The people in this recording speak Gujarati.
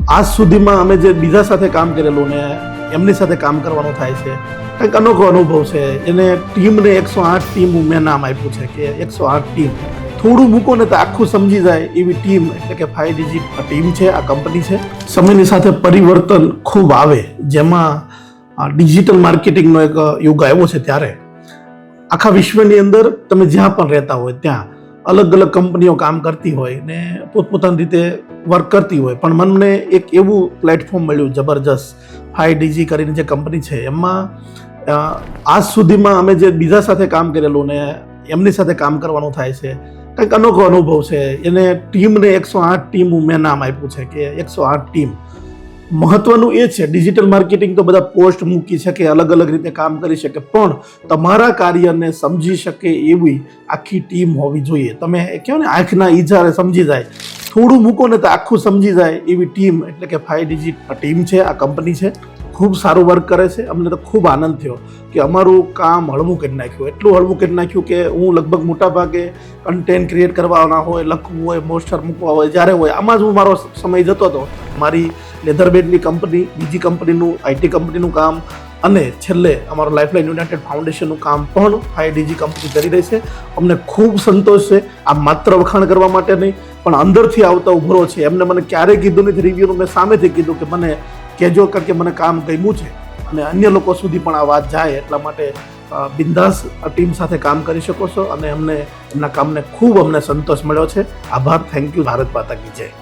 આજ સુધીમાં અમે જે બીજા સાથે કામ કરેલું ને એમની સાથે કામ કરવાનું થાય છે, કંઈક અનોખો અનુભવ છે. એને ટીમને 108 ટીમ મેં નામ આપ્યું છે કે 108 ટીમ. થોડું મૂકો ને તો આખું સમજી જાય એવી ટીમ, એટલે કે 5 ડિજિટ ટીમ છે. આ કંપની છે. સમયની સાથે પરિવર્તન ખૂબ આવે, જેમાં ડિજિટલ માર્કેટિંગનો એક યુગ આવ્યો છે. ત્યારે આખા વિશ્વની અંદર તમે જ્યાં પણ રહેતા હોય ત્યાં અલગ અલગ કંપનીઓ કામ કરતી હોય ને પોતપોતાની રીતે વર્ક કરતી હોય, પણ મને એક એવું પ્લેટફોર્મ મળ્યું જબરજસ્ત, 5DG કરીને જે કંપની છે. એમાં આજ સુધીમાં અમે જે બીજા સાથે કામ કરેલું ને એમની સાથે કામ કરવાનું થાય છે, કંઈક અનોખો અનુભવ છે. એને ટીમને 108 ટીમ મેં નામ આપ્યું છે કે 108 ટીમ. મહત્વનું એ છે, ડિજિટલ માર્કેટિંગ તો બધા પોસ્ટ મૂકી શકે, અલગ અલગ રીતે કામ કરી શકે, પણ તમારા કાર્યને સમજી શકે એવી આખી ટીમ હોવી જોઈએ. તમે કહો ને આંખના ઈજારે સમજી જાય, થોડું મૂકો ને તો આખું સમજી જાય એવી ટીમ, એટલે કે 5 ડિજિટ ટીમ છે. આ કંપની છે. ખૂબ સારું વર્ક કરે છે. અમને તો ખૂબ આનંદ થયો કે અમારું કામ હળવું કરી નાખ્યું, એટલું હળવું કરી નાખ્યું કે હું લગભગ મોટા ભાગે કન્ટેન્ટ ક્રિએટ કરવાના હોય, લખવું હોય, પોસ્ટર મૂકવા હોય, જ્યારે હોય આમાં જ હું મારો સમય જતો હતો. મારી લેધરબેડની કંપની, બીજી કંપનીનું આઈટી કંપનીનું કામ, અને છેલ્લે અમારું લાઈફલાઈન યુનાઇટેડ ફાઉન્ડેશનનું કામ પણ 5DG કંપની કરી રહી છે. અમને ખૂબ સંતોષ છે. આ માત્ર વખાણ કરવા માટે નહીં, પણ અંદરથી આવતા ઉભરો છે. એમને મને ક્યારેય કીધું નથી રિવ્યુનું, મેં સામેથી કીધું કે મને કહેજો, કારણ કે મને કામ ગમ્યું છે અને અન્ય લોકો સુધી પણ આ વાત જાય. એટલા માટે બિંદાસ ટીમ સાથે કામ કરી શકો છો અને અમને એમના કામને ખૂબ અમને સંતોષ મળ્યો છે. આભાર. Thank you. ભારત માતા કી જય.